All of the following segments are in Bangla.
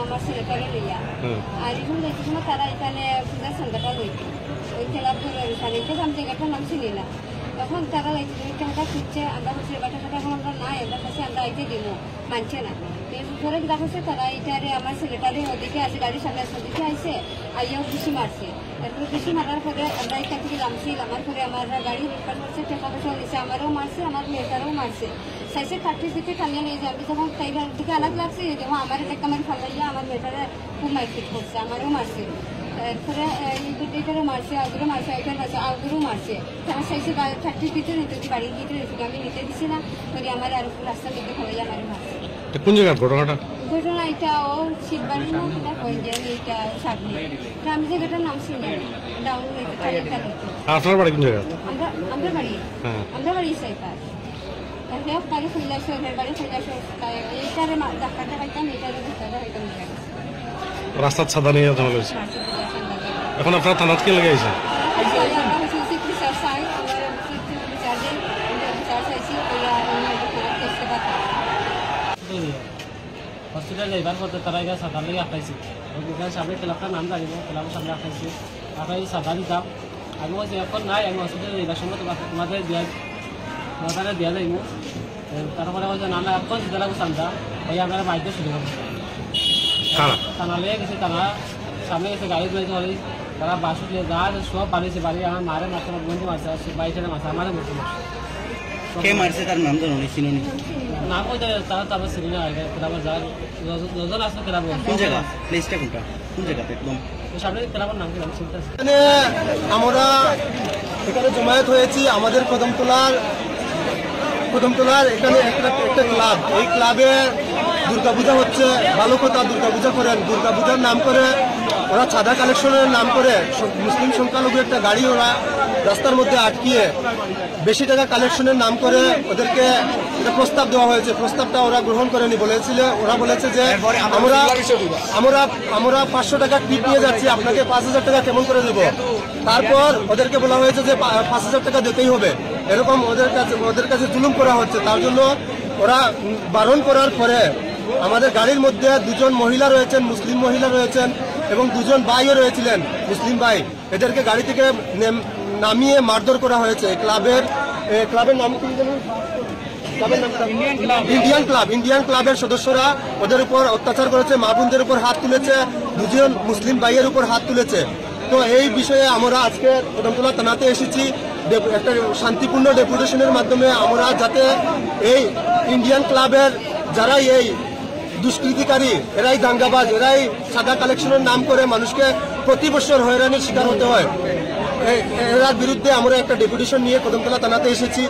আমার ছেলেটারে লইয়া আর এখন দেখছি সময় তারা এখানে পূজার সন্ধ্যাটা লইছে ওই খেলা এখানে আমি জায়গাটার নাম চিনি না তখন তারা টাকা খুঁজছে আমরা হচ্ছে বাটা টাকা এখন আমরা নাই আমরা কাছে আমরা আইতে দিব মানছে না ধরে দেখা হচ্ছে তারা এটারে আমার ছেলেটারে ওদিকে আছে গাড়ির সামনে ওদিকে আইসে আইয়াও বেশি মারছে তারপরে বেশি মারার পরে আমরা এখান থেকে নামছি নামার পরে আমার গাড়ি রিপার করছে টাকা পয়সা নিয়েছে আমারও মারছে আমার মেয়েটারও মারছে সাইসে কাটির দিকে টানিয়ে নিয়ে যাবে যখন তাইটার দিকে আলাদা লাগছে যখন আমার একটা আমার ফালাইয়া আমার মেয়েটারে খুব মারপিট করছে আমারও মারছে তারপরে এইটারও মারছে আগুরও মারছে ওইটার মারছে আগুরও মারছে তখন সাইসে কাটির ভিতরে নিতে বাড়ির ভিতরে নিতে আমি নিতে দিছি না করে আমার আর রাস্তার দিকে হয়ে আমার মারছে। কোন জায়গার ঘটনাটা? ঘটনা এটা ও শিববাড়ির মধ্যে হয়ে এইটা সামনে আমি জায়গাটার নাম শুনি ডাউন আপনার বাড়ি কোন জায়গা? আমরা বাড়ি সাইপার বাড়ি খুললে আসে বাড়ি খুললে আসে এইটারে ডাক্তারটা পাইতাম এইটারে ডাক্তারটা পাইতাম রাস্তার ছাদা নিয়ে যেতে হয়েছে। এখন আপনার থানাত কি লেগে আছে? হসপিটালে এবার করতে তারা এখানে সাঁতার লেগে আঁকাইছে ওইখানে সামনে ক্লাবটার নাম জানি না ক্লাবের সামনে আঁকাইছে আঁকাই সাঁতার দিতাম আমি বলছি এখন নাই আমি হসপিটালে এবার সময় তোমাদের দেওয়া দেওয়া যাইব তারপরে বলছে না আমরা এখন সেটা লাগবো সান্দা ওই আপনারা বাইকে শুরু করবো থানা লেগে গেছে তারা সামনে গেছে গাড়ি ধরেছে বলে তারা বাসু যা সব বাড়িয়েছে বাড়ি আমার মারে মারছে আমার বন্ধু মারছে বাইকটা মারছে আমারে মরছে কে মারছে তার নাম জানো চিনি নাম ওই তারা তারপর চিনি না ক্লাবের যা যজন আসলো ক্লাব কোন জায়গা প্লেসটা কোনটা কোন জায়গাতে একদম সামনে ক্লাবের নাম কি নাম চিন্তা আমরা এখানে জমায়েত হয়েছি আমাদের কদমতলার এখানে একটা ক্লাব এই ক্লাবে দুর্গাপূজা হচ্ছে ভালো কথা দুর্গাপূজা করেন দুর্গাপূজার নাম করে ওরা চাঁদা কালেকশনের নাম করে মুসলিম সংখ্যালঘু একটা গাড়ি ওরা রাস্তার মধ্যে আটকিয়ে বেশি টাকা কালেকশনের নাম করে ওদেরকে একটা প্রস্তাব দেওয়া হয়েছে প্রস্তাবটা ওরা গ্রহণ করেনি ওরা বলেছে যে আমরা 500 টাকা টিপ নিয়ে যাচ্ছি আপনাকে 5000 টাকা কেমন করে দেব তারপর ওদেরকে বলা হয়েছে যে 5000 টাকা দিতেই হবে এরকম ওদের কাছে জুলুম করা হচ্ছে তার জন্য ওরা বারণ করার পরে আমাদের গাড়ির মধ্যে দুজন মহিলা রয়েছেন মুসলিম মহিলা রয়েছেন এবং দুজন ভাইও রয়েছিলেন মুসলিম ভাই এদেরকে গাড়ি থেকে নামিয়ে মারধর করা হয়েছে ক্লাবের নাম কি ইন্ডিয়ান ক্লাবের সদস্যরা ওদের উপর অত্যাচার করেছে মা বোনদের উপর হাত তুলেছে দুজন মুসলিম ভাইয়ের উপর হাত তুলেছে তো এই বিষয়ে আমরা আজকে কদমতলা থানাতে এসেছি একটা শান্তিপূর্ণ ডেপুটেশনের মাধ্যমে আমরা যাতে এই ইন্ডিয়ান ক্লাবের যারাই এই দুষ্কৃতিকারী এরাই দাঙ্গাবাজ এরাই সাদা কালেকশনের নাম করে মানুষকে প্রতি বছর হয়রানির শিকার হতে হয় এরার বিরুদ্ধে আমরা একটা ডেপুটেশন নিয়ে কদমতলা থানাতে এসেছি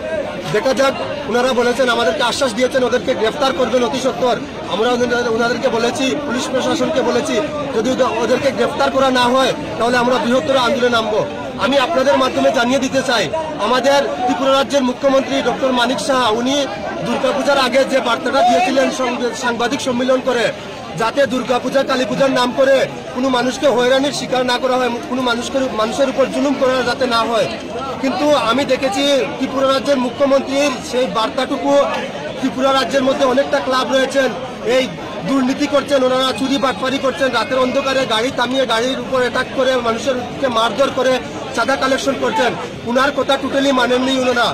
দেখা যাক ওনারা বলেছেন আমাদেরকে আশ্বাস দিয়েছেন ওদেরকে গ্রেফতার করবেন অতি সত্বর আমরা ওনাদেরকে বলেছি পুলিশ প্রশাসনকে বলেছি যদি ওদেরকে গ্রেফতার করা না হয় তাহলে আমরা বৃহত্তর আন্দোলনে নামবো আমি আপনাদের মাধ্যমে জানিয়ে দিতে চাই আমাদের ত্রিপুরা রাজ্যের মুখ্যমন্ত্রী ডক্টর মানিক সাহা উনি দুর্গাপূজার আগে যে বার্তাটা দিয়েছিলেন সাংবাদিক সম্মেলন করে যাতে দুর্গাপূজা কালী পূজার নাম করে কোনো মানুষকে হয়রানির শিকার না করা হয় কোনো মানুষের উপর জুলুম করা যাতে না হয় কিন্তু আমি দেখেছি ত্রিপুরা রাজ্যের মুখ্যমন্ত্রীর সেই বার্তাটুকু ত্রিপুরা রাজ্যের মধ্যে অনেকটা ক্লাব রয়েছেন এই দুর্নীতি করছেন ওনারা চুরি বাটপারি করছেন রাতের অন্ধকারে গাড়ি থামিয়ে গাড়ির উপর অ্যাটাক করে মানুষেরকে মারধর করে চাঁদা কালেকশন করছেন ওনার কথা টোটালি মানেননি ওনারা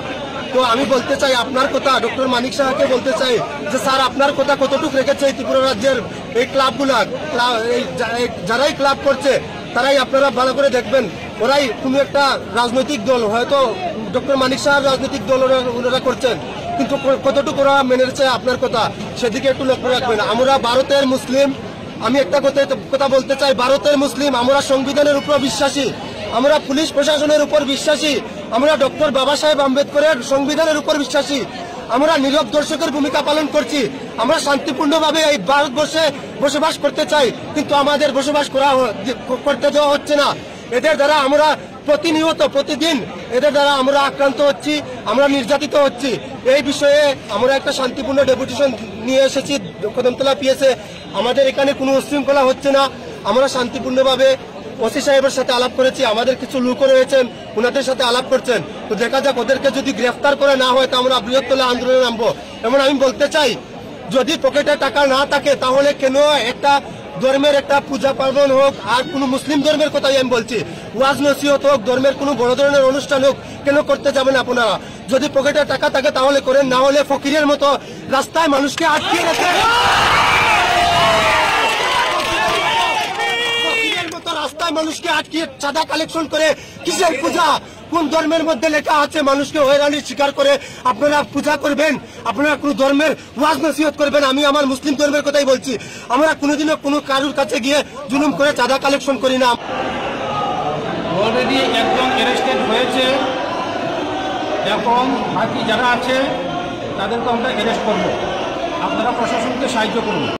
তো আমি বলতে চাই আপনার কথা ডক্টর মানিক সাহাকে বলতে চাই যে স্যার আপনার কথা কতটুকু রেখেছে ত্রিপুরা রাজ্যের এই ক্লাবগুলা যারাই ক্লাব করছে তারাই আপনারা ভালো করে দেখবেন ওরাই কোনো একটা রাজনৈতিক দল হয়তো ডক্টর মানিক সাহার রাজনৈতিক দল ওনারা করছেন কিন্তু কতটুকু ওরা মেনেছে আপনার কথা সেদিকে একটু লক্ষ্য রাখবেন আমরা ভারতের মুসলিম আমি একটা কথা বলতে চাই ভারতের মুসলিম আমরা সংবিধানের উপর বিশ্বাসী আমরা পুলিশ প্রশাসনের উপর বিশ্বাসী আমরা ডক্টর বাবা সাহেব আম্বেদকরের সংবিধানের উপর বিশ্বাসী আমরা নীরব দর্শকের ভূমিকা পালন করছি আমরা শান্তিপূর্ণভাবে এই ভারতবর্ষে বসবাস করতে চাই কিন্তু আমাদের বসবাস করতে দেওয়া হচ্ছে না এদের দ্বারা আমরা প্রতিনিয়ত প্রতিদিন এদের দ্বারা আমরা আক্রান্ত হচ্ছি আমরা নির্যাতিত হচ্ছি এই বিষয়ে আমরা একটা শান্তিপূর্ণ ডেপুটেশন নিয়ে এসেছি কদমতলা পিএসএ আমাদের এখানে কোনো উচ্ছৃঙ্খলা হচ্ছে না আমরা শান্তিপূর্ণভাবে ওসি সাহেবের সাথে আলাপ করেছি, আমাদের কিছু লোকও রয়েছেন ওনাদের সাথে আলাপ করছেন। তো দেখা যাক ওদেরকে যদি গ্রেফতার করে না হয় তো আমরা বৃহত্তর আন্দোলনে নামবো। এমন আমি বলতে চাই, যদি পকেটে টাকা না থাকে তাহলে কেন একটা ধর্মের একটা পূজা পার্বণ হোক, আর কোন মুসলিম ধর্মের কথাই আমি বলছি, ওয়াজ নসিহত হোক, ধর্মের কোনো বড় ধরনের অনুষ্ঠান হোক, কেন করতে যাবেন আপনারা? যদি পকেটে টাকা থাকে তাহলে করেন, না হলে ফকিরের মতো রাস্তায় মানুষকে আটকে রাখেন, ফকিরের মতো রাস্তায় মানুষকে আটকে চাঁদা কালেকশন করে কিসের পূজা? কোন ধর্মের মধ্যে লেখা আছে মানুষকে হয়রানির শিকার করে আপনারা পূজা করবেন? আপনারা কোন ধর্মের ওয়াজ নসিহত করবেন? আমি আমার মুসলিম ধর্মের কথাই বলছি, আমরা কোনোদিনও কোনো কারুর কাছে গিয়ে জুলুম করে চাঁদা কালেকশন করি না। অলরেডি একজন অ্যারেস্টেড হয়েছে, এখন বাকি যারা আছে তাদেরকে আমরা অ্যারেস্ট করবো। আপনারা প্রশাসনকে সাহায্য করুন।